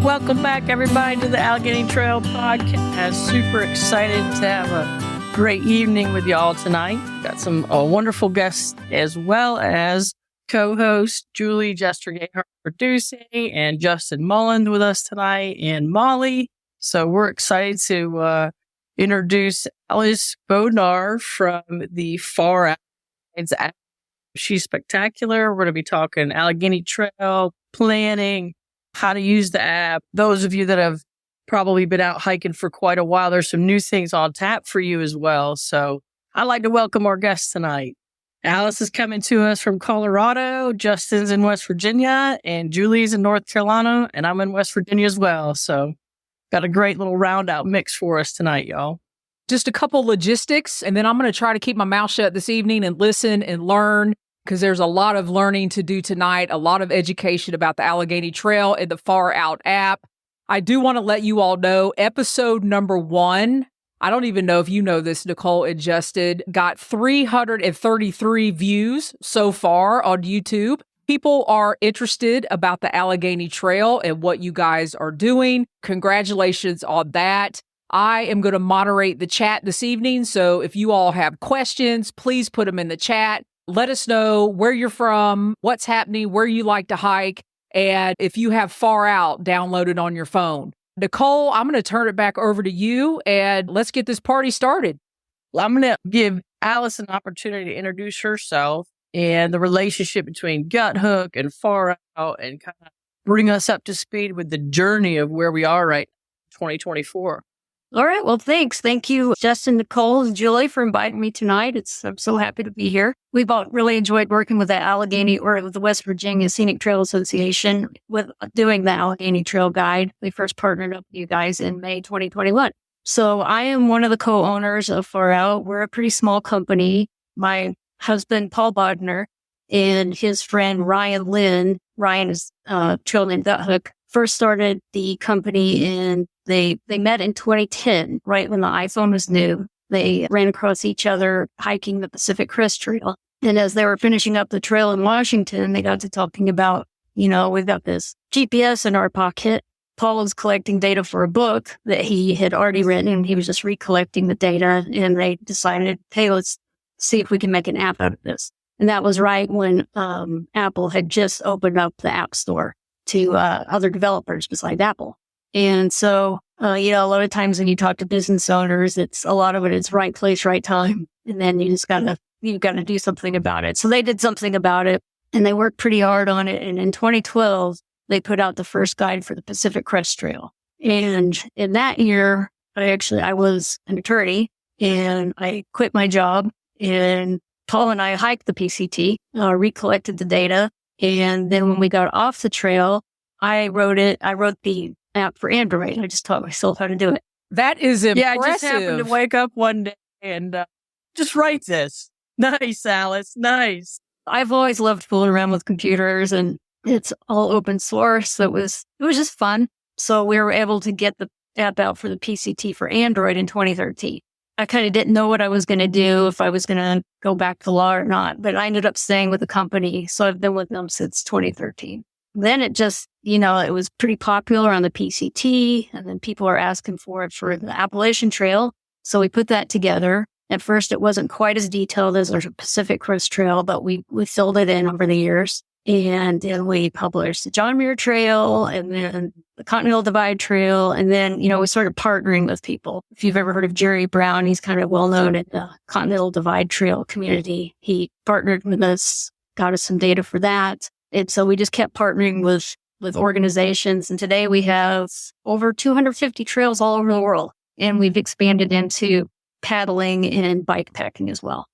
Welcome back, everybody, to the Allegheny Trail podcast. Super excited to have a great evening with y'all tonight. Got some wonderful guests, as well as co-host Julie Jester Gayheart producing, and Justin Mullins with us tonight, and Molly. So we're excited to introduce Alice Bodnar from the Far Outsides app. She's spectacular. We're going to be talking Allegheny Trail planning, how to use the app. Those of you that have probably been out hiking for quite a while, there's some new things on tap for you as well. So I'd like to welcome our guests tonight. Alice is coming to us from Colorado, Justin's in West Virginia, and Julie's in North Carolina, and I'm in West Virginia as well. So got a great little round out mix for us tonight, y'all. Just a couple logistics, and then I'm going to try to keep my mouth shut this evening and listen and learn, because there's a lot of learning to do tonight, a lot of education about the Allegheny Trail and the Far Out app. I do want to let you all know, episode number 1, I don't even know if you know this, Nicole and Justin, got 333 views so far on YouTube. People are interested about the Allegheny Trail and what you guys are doing. Congratulations on that. I am going to moderate the chat this evening, so if you all have questions, please put them in the chat. Let us know where you're from, what's happening, where you like to hike, and if you have Far Out downloaded on your phone. Nicole, I'm going to turn it back over to you, and let's get this party started. Well, I'm going to give Alice an opportunity to introduce herself and the relationship between Guthook and Far Out, and kind of bring us up to speed with the journey of where we are right now, 2024. All right. Well, thanks. Thank you, Justin, Nicole, and Julie, for inviting me tonight. I'm so happy to be here. We've all really enjoyed working with the Allegheny, or with the West Virginia Scenic Trail Association, with doing the Allegheny Trail Guide. We first partnered up with you guys in May 2021. So I am one of the co-owners of Far Out. We're a pretty small company. My husband, Paul Bodnar, and his friend, Ryan Lynn. Ryan is trail named Guthook. First started the company, and they met in 2010, right when the iPhone was new. They ran across each other hiking the Pacific Crest Trail. And as they were finishing up the trail in Washington, they got to talking about, we've got this GPS in our pocket. Paul was collecting data for a book that he had already written, and he was just recollecting the data. And they decided, hey, let's see if we can make an app out of this. And that was right when Apple had just opened up the App Store to other developers besides Apple. And so, a lot of times when you talk to business owners, it's right place, right time. And then you've got to do something about it. So they did something about it, and they worked pretty hard on it. And in 2012, they put out the first guide for the Pacific Crest Trail. And in that year, I was an attorney, and I quit my job, and Paul and I hiked the PCT, recollected the data. And then when we got off the trail, I wrote the app for Android. I just taught myself how to do it. That is impressive. Yeah, I just happened to wake up one day and just write this. Nice, Alice. Nice. I've always loved fooling around with computers, and it's all open source. So it was just fun. So we were able to get the app out for the PCT for Android in 2013. I kind of didn't know what I was going to do, if I was going to go back to law or not, but I ended up staying with the company. So I've been with them since 2013. Then it just, it was pretty popular on the PCT, and then people are asking for it for the Appalachian Trail. So we put that together. At first, it wasn't quite as detailed as our Pacific Crest Trail, but we filled it in over the years. And then we published the John Muir Trail, and then the Continental Divide Trail. And then, we started partnering with people. If you've ever heard of Jerry Brown, he's kind of well known in the Continental Divide Trail community. He partnered with us, got us some data for that. And so we just kept partnering with organizations. And today we have over 250 trails all over the world. And we've expanded into paddling and bike packing as well.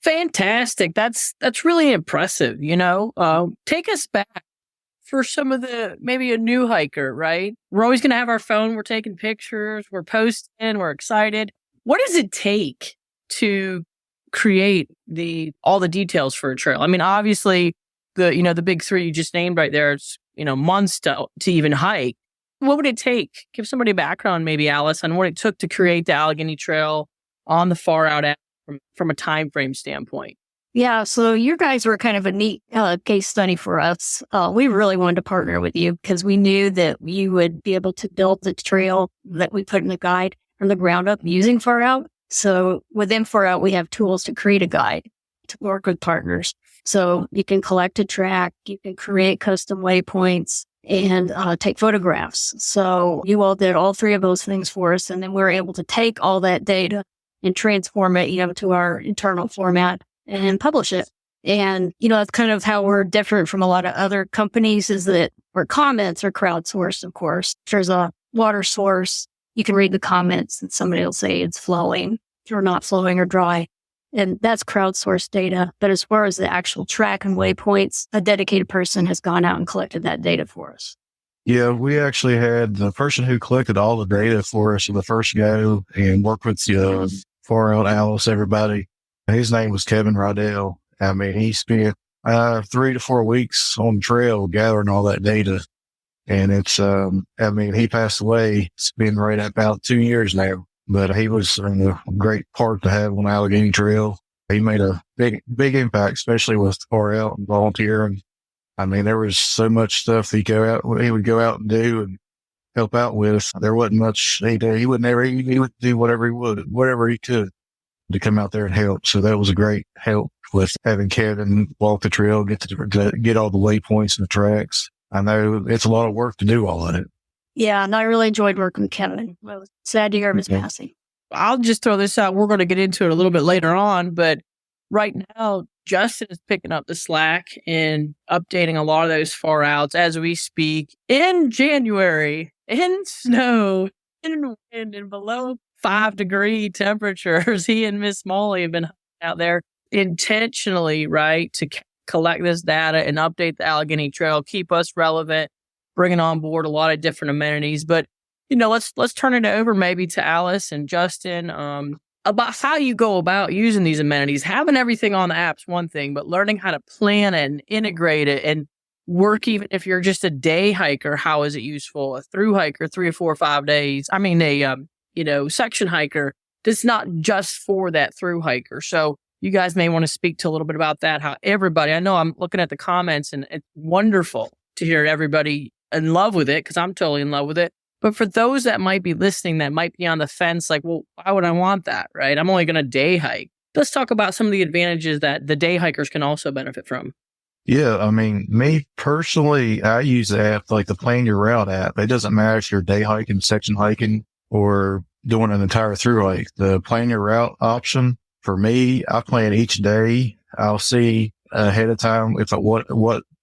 Fantastic. That's really impressive. Take us back for some of maybe a new hiker, right? We're always going to have our phone. We're taking pictures. We're posting. We're excited. What does it take to create all the details for a trail? I mean, obviously the big three you just named right there, it's, months to even hike. What would it take? Give somebody a background, maybe, Alice, on what it took to create the Allegheny Trail on the Far Out app from a time frame standpoint. Yeah, so you guys were kind of a neat case study for us. We really wanted to partner with you because we knew that you would be able to build the trail that we put in the guide from the ground up using Far Out. So within Far Out, we have tools to create a guide to work with partners. So you can collect a track, you can create custom waypoints, and take photographs. So you all did all three of those things for us, and then we were able to take all that data and transform it, to our internal format and publish it. And, that's kind of how we're different from a lot of other companies is that our comments are crowdsourced, of course. If there's a water source, you can read the comments and somebody will say it's flowing or not flowing or dry. And that's crowdsourced data. But as far as the actual track and waypoints, a dedicated person has gone out and collected that data for us. Yeah, we actually had the person who collected all the data for us in the first go and worked with Far Out, Alice, everybody. His name was Kevin Rydell. I mean, he spent 3 to 4 weeks on the trail gathering all that data. And it's, he passed away. It's been right at about 2 years now, but he was a great part to have on the Allegheny Trail. He made a big impact, especially with Far Out and volunteering. I mean, there was so much stuff he would go out and do and help out with. There wasn't much he did. He would do whatever he could to come out there and help. So that was a great help with having Kevin walk the trail, get all the waypoints and the tracks. I know it's a lot of work to do all of it. Yeah, and I really enjoyed working with Kevin. I was sad to hear of his passing. I'll just throw this out. We're going to get into it a little bit later on, but right now, Justin is picking up the slack and updating a lot of those Far Outs as we speak in January, in snow, in wind, and below 5-degree temperatures. He and Miss Molly have been out there intentionally, right, to collect this data and update the Allegheny Trail, keep us relevant, bringing on board a lot of different amenities. But, let's turn it over maybe to Alice and Justin about how you go about using these amenities. Having everything on the app's one thing, but learning how to plan it and integrate it and work, even if you're just a day hiker, how is it useful? A through hiker, 3 or 4 or 5 days. I mean, section hiker, it's not just for that through hiker. So you guys may want to speak to a little bit about that, how everybody, I know I'm looking at the comments and it's wonderful to hear everybody in love with it because I'm totally in love with it. But for those that might be listening, that might be on the fence, like, well, why would I want that, right? I'm only going to day hike. Let's talk about some of the advantages that the day hikers can also benefit from. Yeah, I mean, me personally, I use the app, like the Plan Your Route app. It doesn't matter if you're day hiking, section hiking, or doing an entire through hike. The Plan Your Route option, for me, I plan each day. I'll see ahead of time if what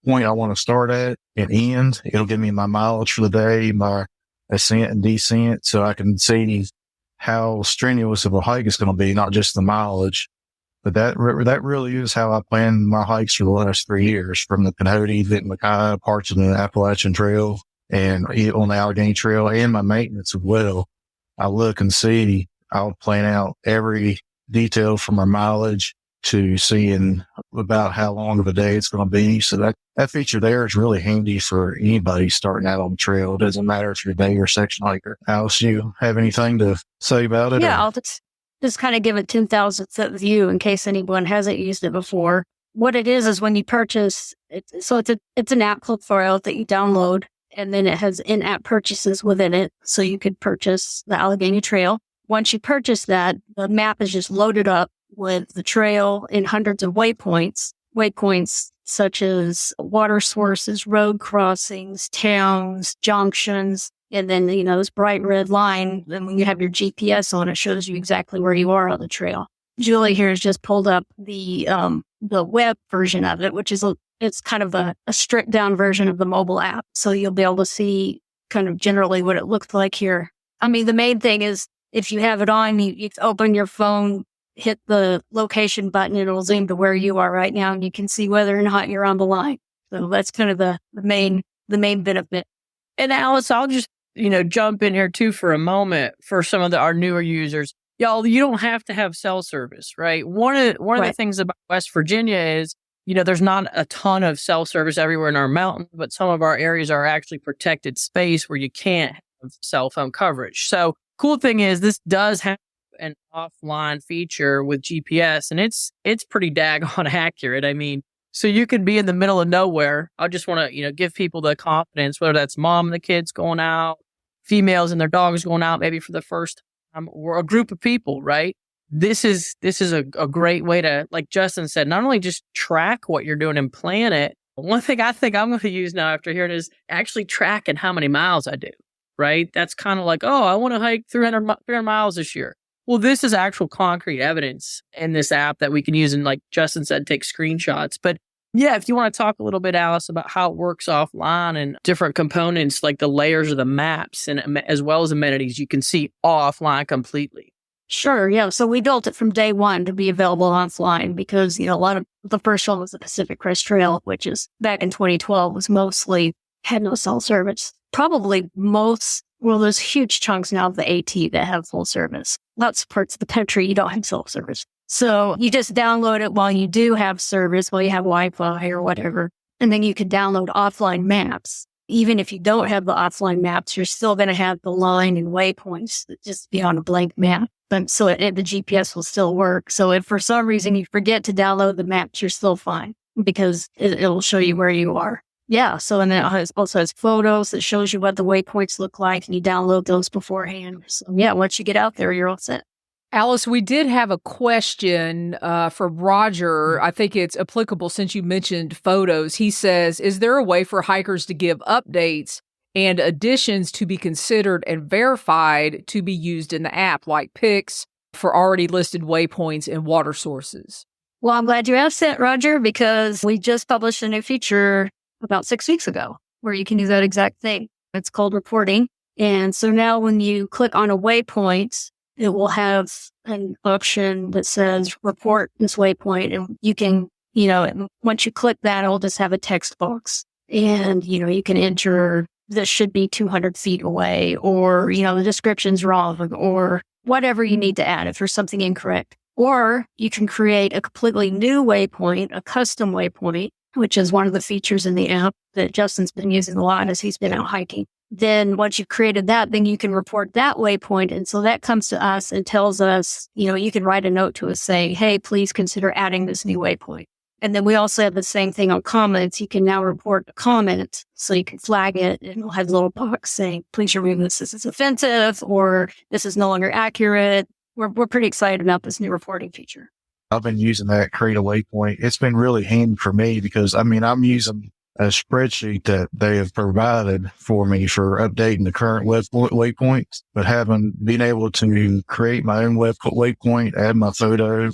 point I want to start at and end. It'll give me my mileage for the day, my ascent and descent, so I can see how strenuous of a hike it's going to be, not just the mileage. But that really is how I plan my hikes for the last 3 years, from the Pinhoti, Vinton Mackay, parts of the Appalachian Trail, and on the Allegheny Trail, and my maintenance as well. I look and see, I'll plan out every detail from my mileage to seeing about how long of a day it's going to be. So that feature there is really handy for anybody starting out on the trail. It doesn't matter if you're a day or section hiker. Alice, you have anything to say about it? Yeah, I'll just kind of give a 10,000-foot view in case anyone hasn't used it before. What it is when you purchase, it's an app called Far Out that you download, and then it has in-app purchases within it. So you could purchase the Allegheny Trail. Once you purchase that, the map is just loaded up with the trail and hundreds of waypoints such as water sources, road crossings, towns, junctions, and then, this bright red line. Then when you have your GPS on, it shows you exactly where you are on the trail. Julie here has just pulled up the web version of it, which is it's kind of a stripped down version of the mobile app. So you'll be able to see kind of generally what it looks like here. I mean, the main thing is if you have it on, you open your phone, hit the location button, and it'll zoom to where you are right now, and you can see whether or not you're on the line. So that's kind of the main benefit. And Alice, I'll just, jump in here too for a moment for some of our newer users. Y'all, you don't have to have cell service, right? One of the things about West Virginia is, there's not a ton of cell service everywhere in our mountains, but some of our areas are actually protected space where you can't have cell phone coverage. So cool thing is this does have an offline feature with GPS, and it's pretty daggone accurate. I mean, so you could be in the middle of nowhere. I just want to, give people the confidence, whether that's mom and the kids going out, females and their dogs going out, maybe for the first time, or a group of people, right? This is a great way to, like Justin said, not only just track what you're doing and plan it. One thing I think I'm going to use now after hearing is actually tracking how many miles I do, right? That's kind of like, oh, I want to hike 300 miles this year. Well, this is actual concrete evidence in this app that we can use and, like Justin said, take screenshots. But yeah, if you want to talk a little bit, Alice, about how it works offline and different components like the layers of the maps and as well as amenities, you can see offline completely. Sure, yeah. So we built it from day one to be available offline because, a lot of the first one was the Pacific Crest Trail, which is back in 2012 had no cell service. Probably there's huge chunks now of the AT that have full service. Lots of parts of the country, you don't have cell service. So you just download it while you do have service, while you have Wi-Fi or whatever. And then you could download offline maps. Even if you don't have the offline maps, you're still going to have the line and waypoints that just be on a blank map. So the GPS will still work. So if for some reason you forget to download the maps, you're still fine because it'll show you where you are. Yeah. So, and then it also has photos that shows you what the waypoints look like, and you download those beforehand. So yeah, once you get out there, you're all set. Alice, we did have a question for Roger. I think it's applicable since you mentioned photos. He says, is there a way for hikers to give updates and additions to be considered and verified to be used in the app, like pics for already listed waypoints and water sources? Well, I'm glad you asked that, Roger, because we just published a new feature about 6 weeks ago where you can do that exact thing. It's called reporting. And so now when you click on a waypoint, it will have an option that says report this waypoint. And you can, once you click that, it'll just have a text box. And, you can enter this should be 200 feet away, or, the description's wrong, or whatever you need to add if there's something incorrect. Or you can create a completely new waypoint, a custom waypoint, which is one of the features in the app that Justin's been using a lot as he's been out hiking. Then once you've created that, then you can report that waypoint. And so that comes to us and tells us, you can write a note to us saying, hey, please consider adding this new waypoint. And then we also have the same thing on comments. You can now report a comment, so you can flag it, and it'll have a little box saying, please remove this. This is offensive, or this is no longer accurate. We're pretty excited about this new reporting feature. I've been using that create a waypoint. It's been really handy for me because, I'm using a spreadsheet that they have provided for me for updating the current waypoints, but been able to create my own waypoint, add my photo,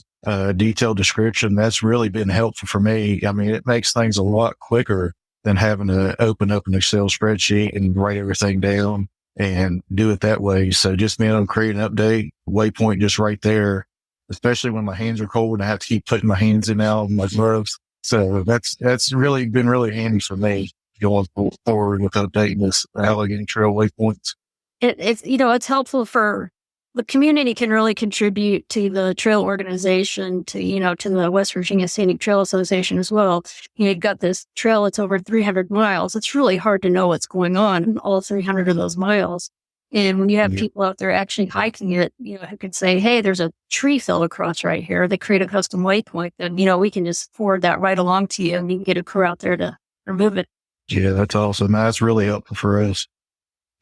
detailed description, that's really been helpful for me. It makes things a lot quicker than having to open up an Excel spreadsheet and write everything down and do it that way. So just being able to create an update waypoint just right there, especially when my hands are cold and I have to keep putting my hands in now and my gloves. So that's really been really handy for me going forward with updating this Allegheny Trail waypoints. It's helpful for the community, can really contribute to the trail organization, to the West Virginia Scenic Trail Association as well. You've got this trail, it's over 300 miles. It's really hard to know what's going on in all 300 of those miles. And when you have people out there actually hiking it, who can say, hey, there's a tree fell across right here. They create a custom waypoint, then, we can just forward that right along to you and you can get a crew out there to remove it. Yeah, that's awesome. That's really helpful for us.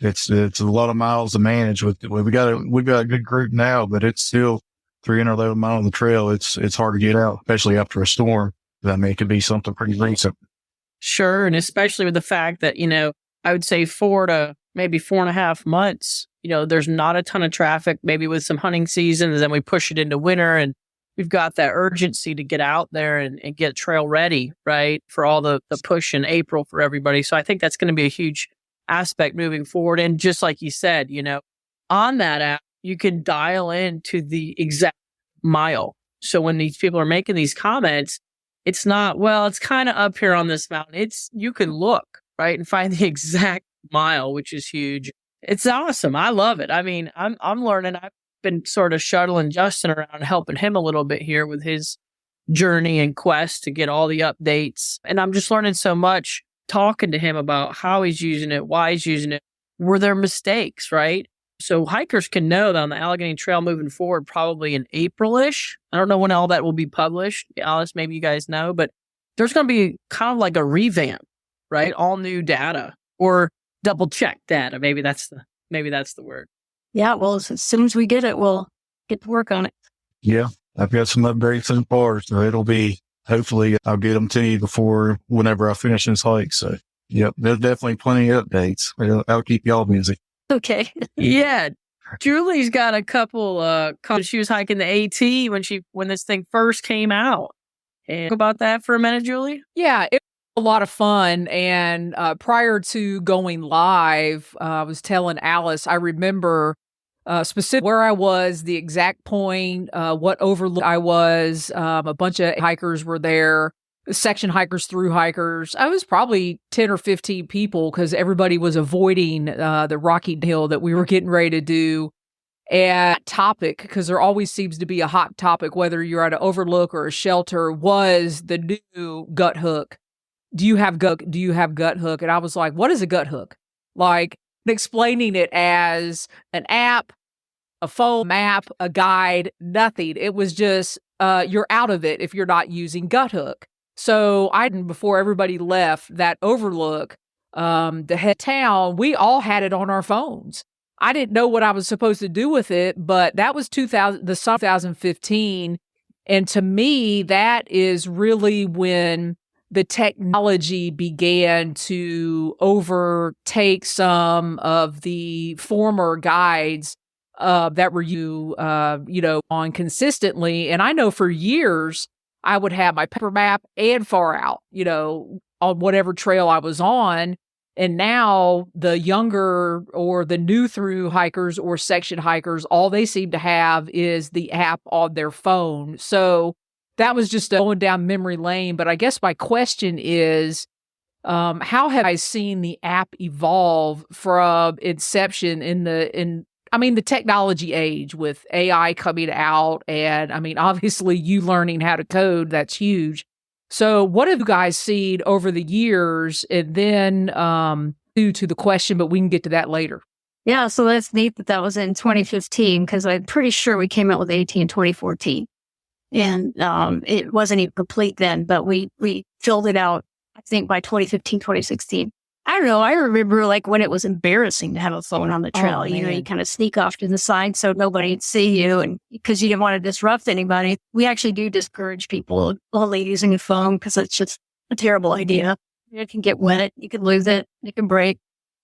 It's a lot of miles to manage. We've got a good group now, but it's still 311 miles on the trail. It's hard to get out, especially after a storm. It could be something pretty recent. Sure. And especially with the fact that, I would say 4 to maybe 4.5 months, there's not a ton of traffic, maybe with some hunting season, and then we push it into winter and we've got that urgency to get out there and get trail ready, right? For all the push in April for everybody. So I think that's going to be a huge aspect moving forward. And just like you said, on that app, you can dial into the exact mile. So when these people are making these comments, it's not, well, it's kind of up here on this mountain. You can look, right, and find the exact mile, which is huge. It's awesome. I love it. I'm learning. I've been sort of shuttling Justin around, helping him a little bit here with his journey and quest to get all the updates. And I'm just learning so much, talking to him about how he's using it, why he's using it. Were there mistakes, right? So hikers can know that on the Allegheny Trail moving forward, probably in April-ish. I don't know when all that will be published. Alice, maybe you guys know, but there's going to be kind of like a revamp, right? All new data or double check data. Maybe that's the word. Yeah, well, as soon as we get it, we'll get to work on it. Yeah, I've got some upgrades so far, so it'll be, hopefully I'll get them to you before whenever I finish this hike. So, yep, there's definitely plenty of updates. I'll keep y'all busy. Okay. Yeah. Julie's got a couple, she was hiking the AT when this thing first came out. And talk about that for a minute, Julie? Yeah, it was a lot of fun. And prior to going live, I was telling Alice, I remember specific where I was, the exact point, what overlook I was. A bunch of hikers were there, section hikers, through hikers. I was probably 10 or 15 people because everybody was avoiding the rocky hill that we were getting ready to do. And topic, because there always seems to be a hot topic, whether you're at an overlook or a shelter, was the new Guthook. Do you have Guthook? And I was like, what is a Guthook? Like, explaining it as an app, a phone map, a guide, nothing. It was just, you're out of it if you're not using Guthook. So before everybody left that overlook, the head town, we all had it on our phones. I didn't know what I was supposed to do with it, but that was 2015. And to me, that is really when the technology began to overtake some of the former guides that were on consistently. And I know for years, I would have my paper map and far out, on whatever trail I was on. And now the younger or the new through hikers or section hikers, all they seem to have is the app on their phone. So that was just going down memory lane. But I guess my question is, how have I seen the app evolve from inception in the technology age with AI coming out? And obviously you learning how to code, that's huge. So what have you guys seen over the years? And then to the question, but we can get to that later. Yeah, so that's neat that was in 2015, because I'm pretty sure we came out with AT in 2014. And it wasn't even complete then, but we filled it out, I think, by 2015, 2016. I don't know. I remember when it was embarrassing to have a phone on the trail. You kind of sneak off to the side so nobody'd see you, and because you didn't want to disrupt anybody. We actually do discourage people only using a phone because it's just a terrible idea. It can get wet, you can lose it, it can break.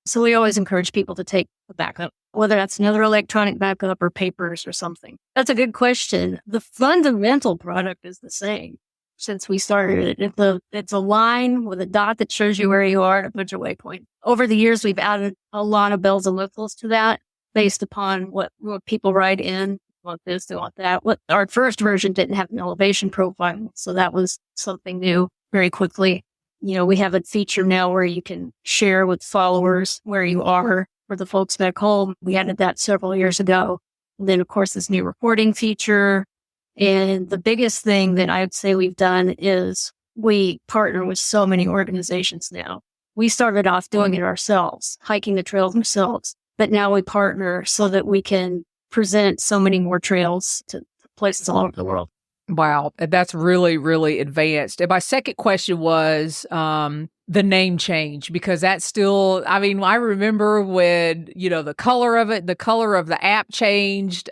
So we always encourage people to take a backup, whether that's another electronic backup or papers or something. That's a good question. The fundamental product is the same. Since we started it, it's a line with a dot that shows you where you are and a bunch of waypoint. Over the years, we've added a lot of bells and whistles to that based upon what people write in. Want this, they want that. Our first version didn't have an elevation profile, so that was something new very quickly. We have a feature now where you can share with followers where you are for the folks back home. We added that several years ago. And then, of course, this new reporting feature. And the biggest thing that I would say we've done is we partner with so many organizations now. We started off doing it ourselves, hiking the trails ourselves, but now we partner so that we can present so many more trails to places all over the world. Wow, that's really, really advanced. And my second question was the name change, because that's still, I remember when, the color of the app changed.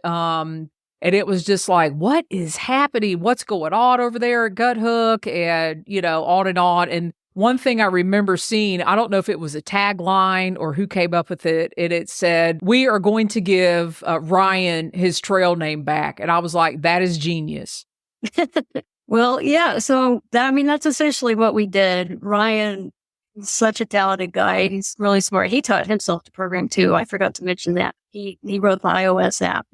And it was just like, what is happening? What's going on over there at Guthook? And, on and on. And one thing I remember seeing, I don't know if it was a tagline or who came up with it, and it said, we are going to give Ryan his trail name back. And I was like, that is genius. Well, yeah. So, that's essentially what we did. Ryan is such a talented guy. He's really smart. He taught himself to program too. I forgot to mention that. He wrote the iOS app.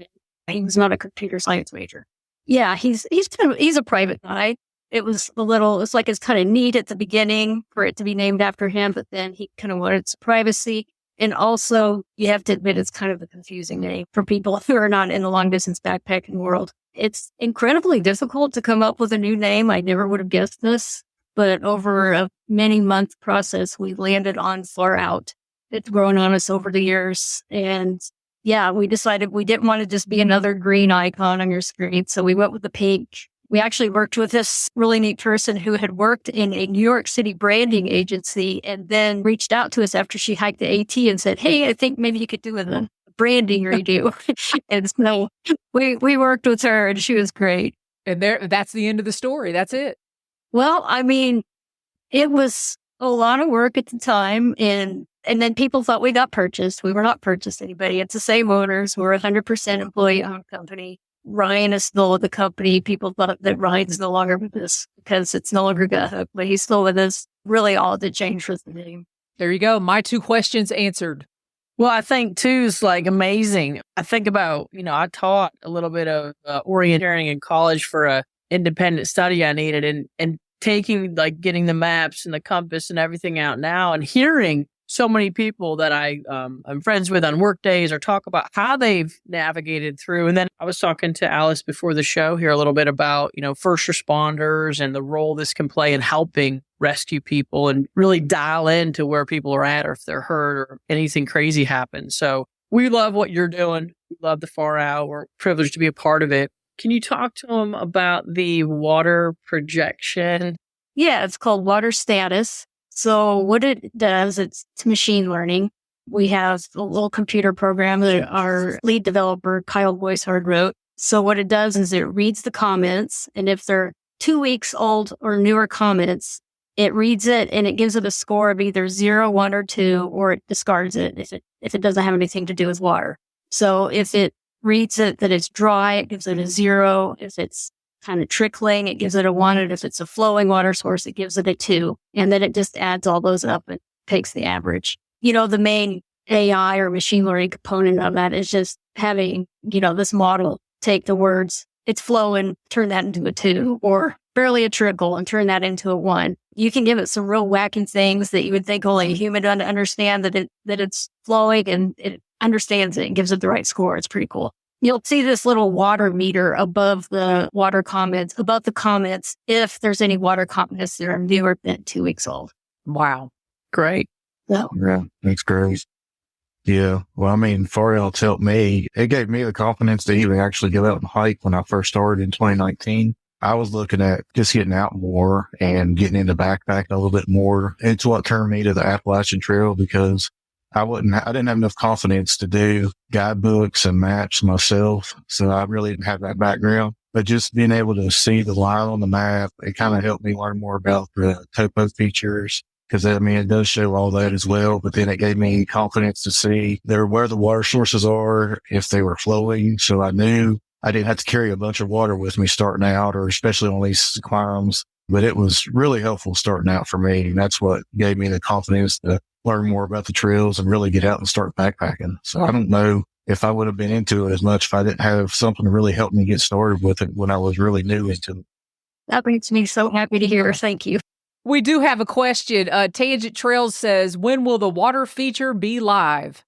He was not a computer science major. Yeah, he's a private guy. It's kind of neat at the beginning for it to be named after him, but then he kind of wanted some privacy. And also, you have to admit, it's kind of a confusing name for people who are not in the long distance backpacking world. It's incredibly difficult to come up with a new name. I never would have guessed this, but over a many month process, we landed on Far Out. It's grown on us over the years, and yeah, we decided we didn't want to just be another green icon on your screen. So we went with the pink. We actually worked with this really neat person who had worked in a New York City branding agency and then reached out to us after she hiked the AT and said, hey, I think maybe you could do a branding redo. And so we worked with her and she was great. And that's the end of the story. That's it. Well, I mean, it was a lot of work at the time. And then people thought we got purchased. We were not purchased anybody. It's the same owners. We're a 100% employee-owned company. Ryan is still with the company. People thought that Ryan's no longer with us because it's no longer Guthook, but he's still with us. Really, all that changed was the name. There you go. My 2 questions answered. Well, I think too is like amazing. I think about, I taught a little bit of orienteering in college for a independent study I needed and taking getting the maps and the compass and everything out now and hearing so many people that I'm friends with on work days or talk about how they've navigated through. And then I was talking to Alice before the show here a little bit about, first responders and the role this can play in helping rescue people and really dial into where people are at or if they're hurt or anything crazy happens. So we love what you're doing. We love the Far Out. We're privileged to be a part of it. Can you talk to them about the water projection? Yeah, it's called water status. So what it does, it's machine learning. We have a little computer program that our lead developer, Kyle Gayheart, wrote. So what it does is it reads the comments. And if they're 2 weeks old or newer comments, it reads it and it gives it a score of either 0, 1, or 2, or it discards it if it doesn't have anything to do with water. So if it reads it that it's dry, it gives it a 0. If it's kind of trickling, it gives it a 1. And if it's a flowing water source, it gives it a 2. And then it just adds all those up and takes the average. The main AI or machine learning component of that is just having, this model take the words, it's flowing, turn that into a 2, or barely a trickle and turn that into a 1. You can give it some real wacky things that you would think only a human would understand that it's flowing, and it understands it and gives it the right score. It's pretty cool. You'll see this little water meter above the comments, if there's any water comments that are newer than 2 weeks old. Wow. Great. So, Yeah, that's great. Yeah. Well, I mean, Far Out's helped me. It gave me the confidence to even actually go out and hike when I first started in 2019. I was looking at just getting out more and getting into backpacking a little bit more. It's what turned me to the Appalachian Trail because I didn't have enough confidence to do guidebooks and maps myself. So I really didn't have that background, but just being able to see the line on the map, it kind of helped me learn more about the topo features. Cause it does show all that as well, but then it gave me confidence to see where the water sources are, if they were flowing. So I knew I didn't have to carry a bunch of water with me starting out, or especially on these climbs, but it was really helpful starting out for me. And that's what gave me the confidence to learn more about the trails and really get out and start backpacking. So I don't know if I would have been into it as much if I didn't have something to really help me get started with it when I was really new into it. that makes me so happy to hear. Thank you. We do have a question. Tangent Trails says, when will the water feature be live?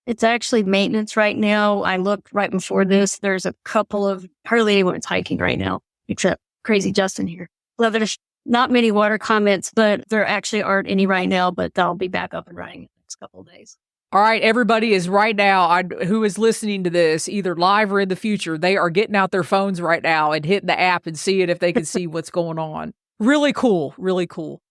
It's actually maintenance right now. I looked right before this. There's a couple of, hardly anyone's hiking right now, except crazy Justin here. Well, there's not many water comments, but there actually aren't any right now, but they'll be back up and running in the next couple of days. All right, everybody is right now, who is listening to this, either live or in the future, they are getting out their phones right now and hitting the app and seeing if they can see what's going on. Really cool. Really cool.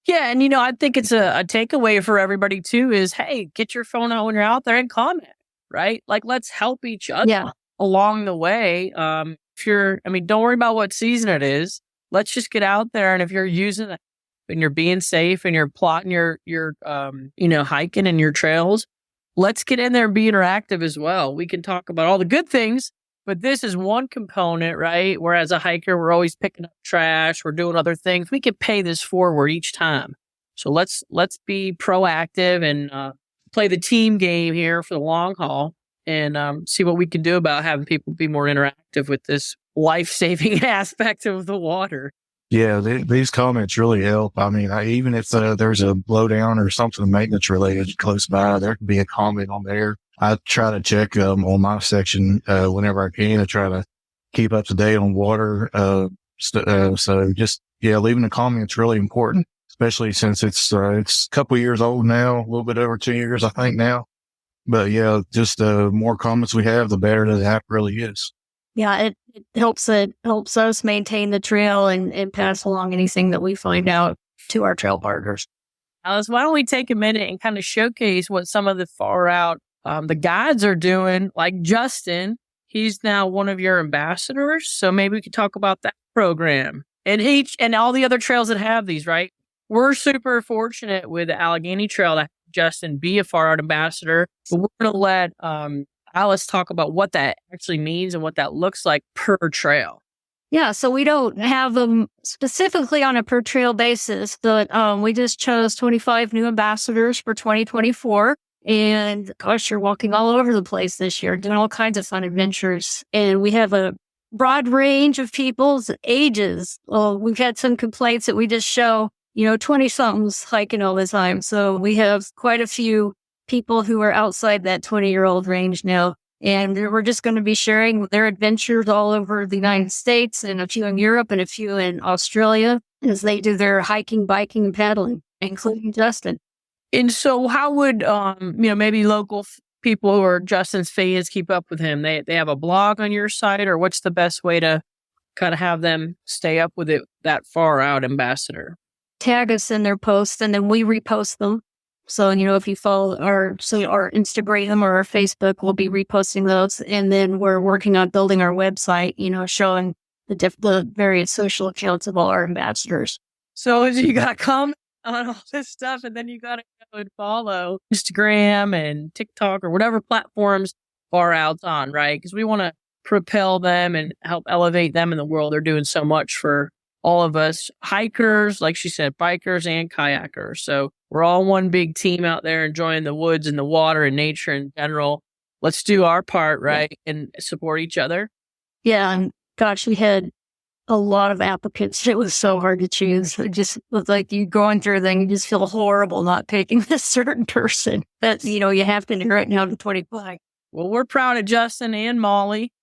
Yeah. And, I think it's a takeaway for everybody too is, hey, get your phone out when you're out there and comment, right? Let's help each other along the way. Don't worry about what season it is. Let's just get out there. And if you're using it and you're being safe and you're plotting your hiking and your trails, let's get in there and be interactive as well. We can talk about all the good things, but this is one component, right? Where as a hiker, we're always picking up trash, we're doing other things. We can pay this forward each time. So let's be proactive and play the team game here for the long haul and see what we can do about having people be more interactive with this life-saving aspect of the water. Yeah, these comments really help. Even if there's a blowdown or something maintenance related close by, there can be a comment on there. I try to check on my section whenever I can to try to keep up to date on water. So just leaving a comment's really important, especially since it's a couple years old now, a little bit over 2 years, I think now. But yeah, just the more comments we have, the better the app really is. Yeah, it helps us maintain the trail and pass along anything that we find out to our trail partners. Alice, why don't we take a minute and kind of showcase what some of the far out the guides are doing? Like Justin, he's now one of your ambassadors, so maybe we could talk about that program and all the other trails that have these. Right, we're super fortunate with the Allegheny Trail to have Justin be a far out ambassador. But we're going to let Alice talk about what that actually means and what that looks like per trail. Yeah, so we don't have them specifically on a per trail basis, but we just chose 25 new ambassadors for 2024. And gosh, you're walking all over the place this year, doing all kinds of fun adventures. And we have a broad range of people's ages. Well, we've had some complaints that we just show, 20-somethings hiking all the time. So we have quite a few people who are outside that 20-year-old range now. And we're just going to be sharing their adventures all over the United States and a few in Europe and a few in Australia as they do their hiking, biking, and paddling, including Justin. And so how would, maybe local people who are Justin's fans keep up with him? They have a blog on your site, or what's the best way to kind of have them stay up with it, that far out ambassador? Tag us in their posts and then we repost them. So, if you follow our Instagram or our Facebook, we'll be reposting those. And then we're working on building our website, showing the various social accounts of all our ambassadors. So you got to come on all this stuff, and then you got to go and follow Instagram and TikTok or whatever platforms far out's on, right? Because we want to propel them and help elevate them in the world. They're doing so much for all of us hikers, like she said, bikers and kayakers. So we're all one big team out there enjoying the woods and the water and nature in general. Let's do our part, right? And support each other. Yeah. And gosh, we had a lot of applicants. It was so hard to choose. It just was like you going through then you just feel horrible not picking this certain person. But, you have to narrow it down to 25. Well, we're proud of Justin and Molly.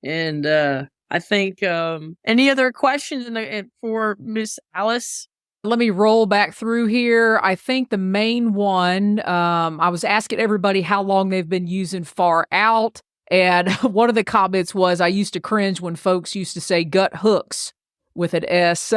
And I think any other questions for Miss Alice? Let me roll back through here. I think the main one, I was asking everybody how long they've been using Far Out. And one of the comments was, I used to cringe when folks used to say Guthook with an S.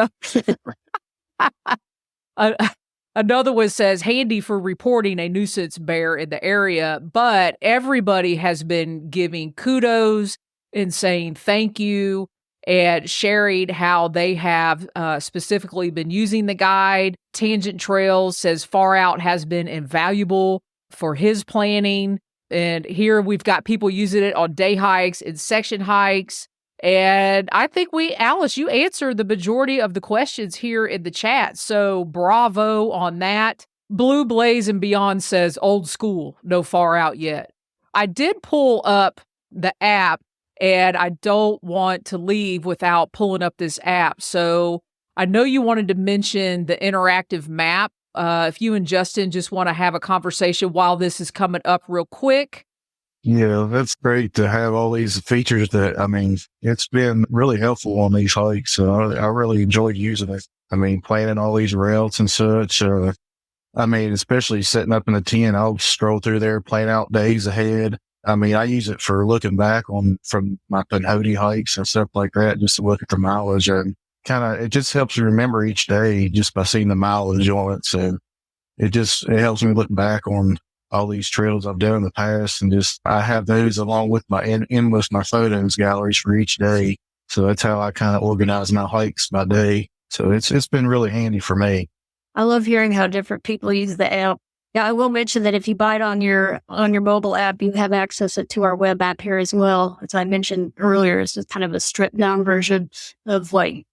Another one says, handy for reporting a nuisance bear in the area. But everybody has been giving kudos and saying thank you and sharing how they have specifically been using the guide. Tangent Trails says Far Out has been invaluable for his planning. And here we've got people using it on day hikes and section hikes. And I think Alice, you answered the majority of the questions here in the chat. So bravo on that. Blue Blaze and Beyond says old school, no Far Out yet. I did pull up the app, and I don't want to leave without pulling up this app. So I know you wanted to mention the interactive map. If you and Justin just want to have a conversation while this is coming up real quick. Yeah, that's great to have all these features it's been really helpful on these hikes. So I really enjoyed using it. Planning all these routes and such. Especially setting up in the tent, I'll stroll through there, plan out days ahead. I use it for looking back from my Pinhoti hikes and stuff like that, just to look at the mileage, and it just helps me remember each day just by seeing the mileage on it. So it helps me look back on all these trails I've done in the past, and I have those along with my my photos galleries for each day. So that's how I kind of organize my hikes by day. So it's been really handy for me. I love hearing how different people use the app. Yeah, I will mention that if you buy it on your mobile app, you have access to our web app here as well. As I mentioned earlier, it's just kind of a stripped down version of like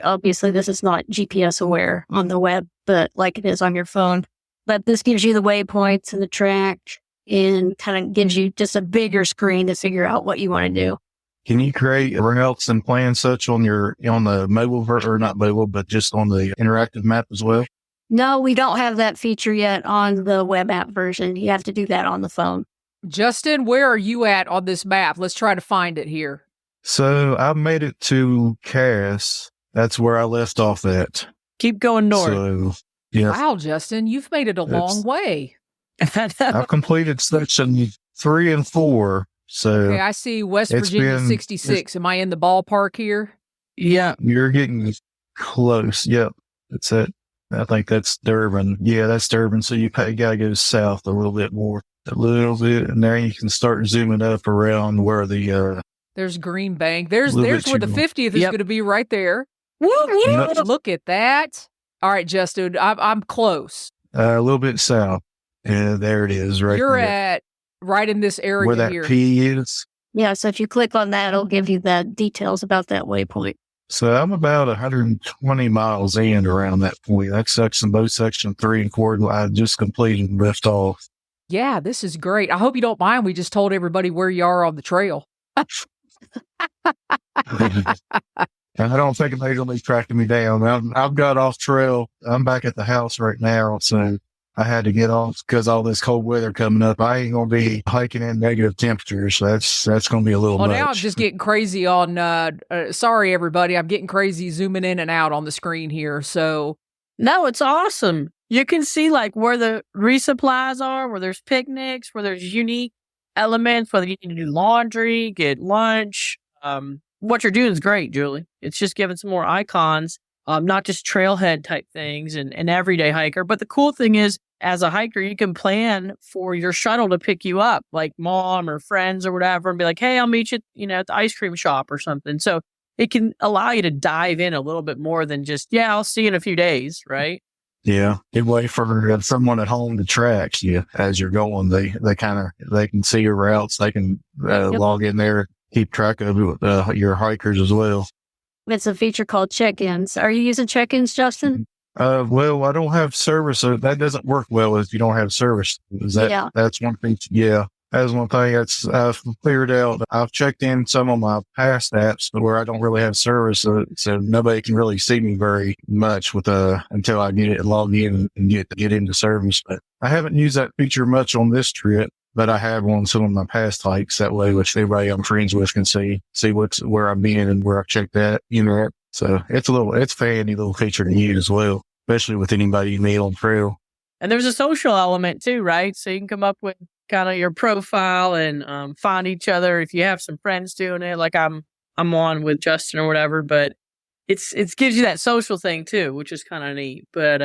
obviously this is not GPS aware on the web, but like it is on your phone. But this gives you the waypoints and the track and kind of gives you just a bigger screen to figure out what you want to do. Can you create routes and plan such on the mobile version, or not mobile, but just on the interactive map as well? No, we don't have that feature yet on the web app version. You have to do that on the phone. Justin, where are you at on this map? Let's try to find it here. So I made it to Cass. That's where I left off at. Keep going north. So, yeah. Wow, Justin, you've made it a long way. I've completed section 3 and 4. So Okay, I see West it's Virginia been- 66. Am I in the ballpark here? Yeah. you're getting close. Yep. That's it. I think that's Durban. Yeah, that's Durban. So you got to go south a little bit more, a little bit. And there you can start zooming up around where the, There's Green Bank. There's Little where bit the too- 50th is Yep. going to be right there. Yep. Look at that. All right, Justin, I'm close. A little bit south. Yeah, there it is right You're there. at right in this area Where that here. P is. Yeah, so if you click on that, it'll give you the details about that waypoint. So I'm about 120 miles in around that point. That's both section 3 and 4 I just completed and left off. Yeah, this is great. I hope you don't mind. We just told everybody where you are on the trail. And I don't think they're going to be tracking me down. I've got off trail. I'm back at the house right now. So I had to get off because all this cold weather coming up. I ain't going to be hiking in negative temperatures. So that's going to be a little Well, much. now I'm just getting crazy on, sorry, everybody. I'm getting crazy zooming in and out on the screen here. So No, it's awesome. You can see like where the resupplies are, where there's picnics, where there's unique elements, whether you need to do laundry, get lunch. What you're doing is great, Julie. It's just giving some more icons, not just trailhead type things and an everyday hiker. But the cool thing is, as a hiker, you can plan for your shuttle to pick you up, like mom or friends or whatever, and be like, hey, I'll meet you, at the ice cream shop or something. So it can allow you to dive in a little bit more than just, yeah, I'll see you in a few days, right? Yeah. Good way for someone at home to track you as you're going. They can see your routes. They can log in there, keep track of your hikers as well. It's a feature called check-ins. Are you using check-ins, Justin? Well, I don't have service, so that doesn't work well if you don't have service. Yeah. That's one thing. Yeah. That's one thing that's I've figured out. I've checked in some of my past apps where I don't really have service, so nobody can really see me very much until I get it logged in and get into service. But I haven't used that feature much on this trip, but I have on some of my past hikes. That way, which everybody I'm friends with can see where I've been and where I've checked that. So it's a handy little feature to use as well, especially with anybody you meet on trail. And there's a social element too, right? So you can come up with kind of your profile and find each other if you have some friends doing it, like I'm on with Justin or whatever. But it gives you that social thing too, which is kind of neat. But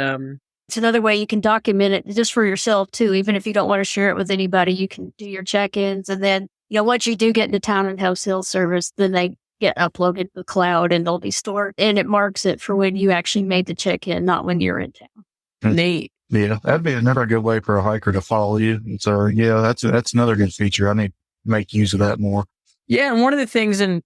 It's another way you can document it just for yourself too. Even if you don't want to share it with anybody, you can do your check-ins. And then, once you do get into town and have cell service, then they get uploaded to the cloud and they'll be stored. And it marks it for when you actually made the check-in, not when you're in town. neat. Yeah, that'd be another good way for a hiker to follow you. So yeah, that's another good feature. I need to make use of that more. Yeah, and one of the things in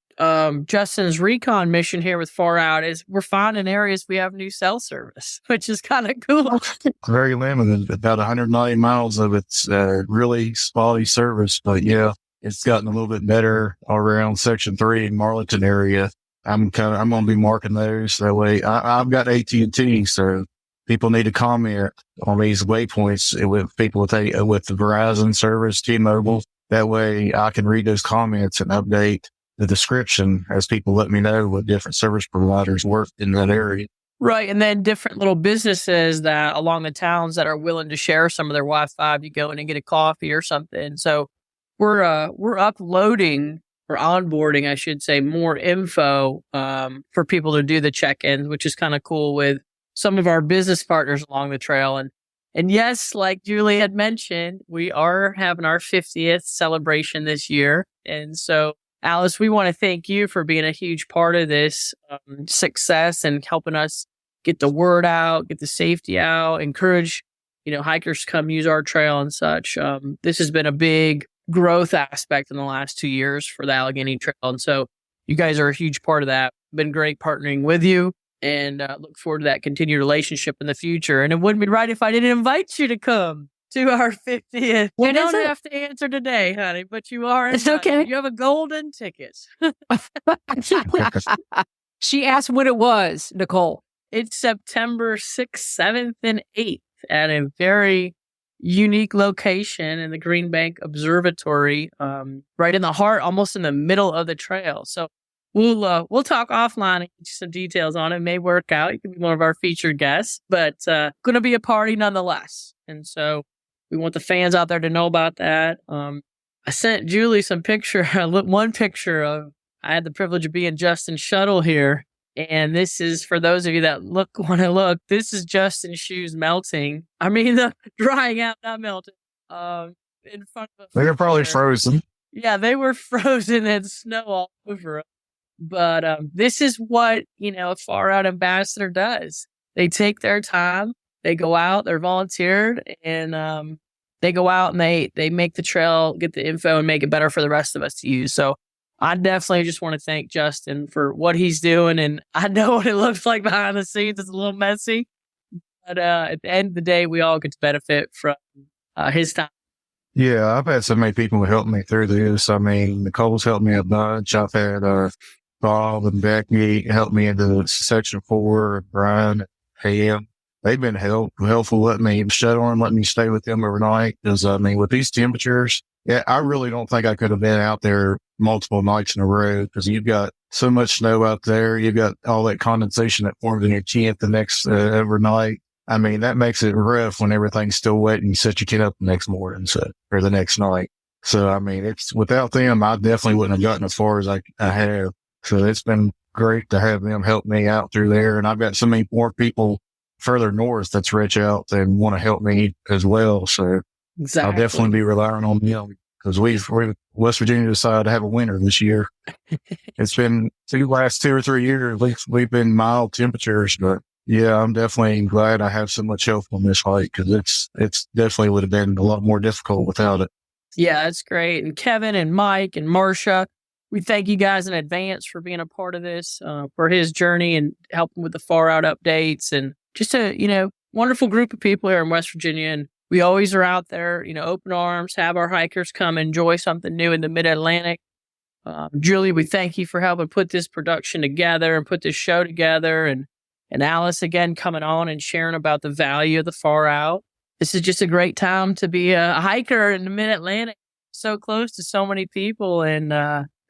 Justin's recon mission here with Far Out is we're finding areas we have new cell service, which is kind of cool. Very limited, about 190 miles of it's really spotty service. But yeah, it's gotten a little bit better around Section 3 in Marlington area. I'm going to be marking those that way. I've got AT&T, so people need to comment on these waypoints with people with the Verizon service, T-Mobile. That way I can read those comments and update the description as people let me know what different service providers work in that area. Right. And then different little businesses that along the towns that are willing to share some of their Wi-Fi. You go in and get a coffee or something. So we're uploading or onboarding, I should say, more info for people to do the check-ins, which is kind of cool with some of our business partners along the trail. And yes, like Julie had mentioned, we are having our 50th celebration this year. And so, Alice, we want to thank you for being a huge part of this success and helping us get the word out, get the safety out, encourage, hikers to come use our trail and such. This has been a big growth aspect in the last 2 years for the Allegheny Trail. And so you guys are a huge part of that. Been great partnering with you. And look forward to that continued relationship in the future. And it wouldn't be right if I didn't invite you to come to our 50th. You When is don't it? have to answer today, honey, but you are. It's invited. okay. You have a golden ticket. she asked when it was, Nicole. It's September 6th, 7th, and 8th at a very unique location in the Green Bank Observatory, right in the heart, almost in the middle of the trail. So we'll talk offline and get you some details on it. It may work out. You can be one of our featured guests, but going to be a party nonetheless. And so We want the fans out there to know about that. I sent Julie one picture of, I had the privilege of being Justin's shuttle here. And this is, for those of you that want to look, this is Justin's shoes melting. I mean, the drying out, not melting. In front of us. They were probably frozen. Yeah, they were frozen and snow all over them. But this is what, a Far Out ambassador does. They take their time. They go out, they're volunteered, and they go out and they make the trail, get the info, and make it better for the rest of us to use. So I definitely just want to thank Justin for what he's doing. And I know what it looks like behind the scenes. It's a little messy. But at the end of the day, we all get to benefit from his time. Yeah, I've had so many people who helped me through this. I mean, Nicole's helped me a bunch. I've had Bob and Becky help me into Section 4, Brian and Pam. They've been helpful, letting me shut on, letting me stay with them overnight. Because, I mean, with these temperatures, yeah, I really don't think I could have been out there multiple nights in a row, because you've got so much snow out there. You've got all that condensation that forms in your tent the next overnight. I mean, that makes it rough when everything's still wet and you set your tent up the next morning, or the next night. So, I mean, it's without them, I definitely wouldn't have gotten as far as I have. So it's been great to have them help me out through there. And I've got so many more people further north that's reach out and want to help me as well. So exactly. I'll definitely be relying on them, because West Virginia decided to have a winter this year. It's been the last 2 or 3 years, we've been mild temperatures, but yeah, I'm definitely glad I have so much help on this hike, because it's definitely would have been a lot more difficult without it. Yeah, it's great. And Kevin and Mike and Marcia, we thank you guys in advance for being a part of this, for his journey and helping with the Far Out updates, and just a, wonderful group of people here in West Virginia. And we always are out there, open arms, have our hikers come enjoy something new in the Mid-Atlantic. Julie, we thank you for helping put this production together and put this show together. And Alice, again, coming on and sharing about the value of the Far Out. This is just a great time to be a hiker in the Mid-Atlantic, so close to so many people. And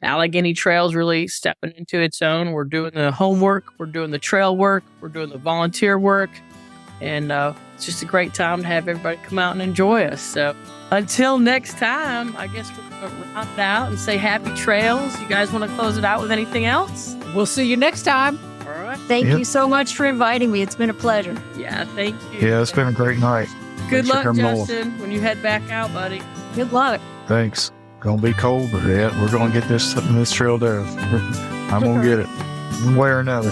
Allegheny Trail's really stepping into its own. We're doing the homework, we're doing the trail work, we're doing the volunteer work. And it's just a great time to have everybody come out and enjoy us. So until next time, I guess we're going to round it out and say happy trails. You guys want to close it out with anything else? We'll see you next time. All right. Thank you so much for inviting me. It's been a pleasure. Yeah, thank you. Yeah, it's been a great night. Good Thanks for luck, coming on. Justin, when you head back out, buddy. Good luck. Thanks. Gonna be cold, but yeah, we're gonna get this trail done. I'm gonna get it one way or another.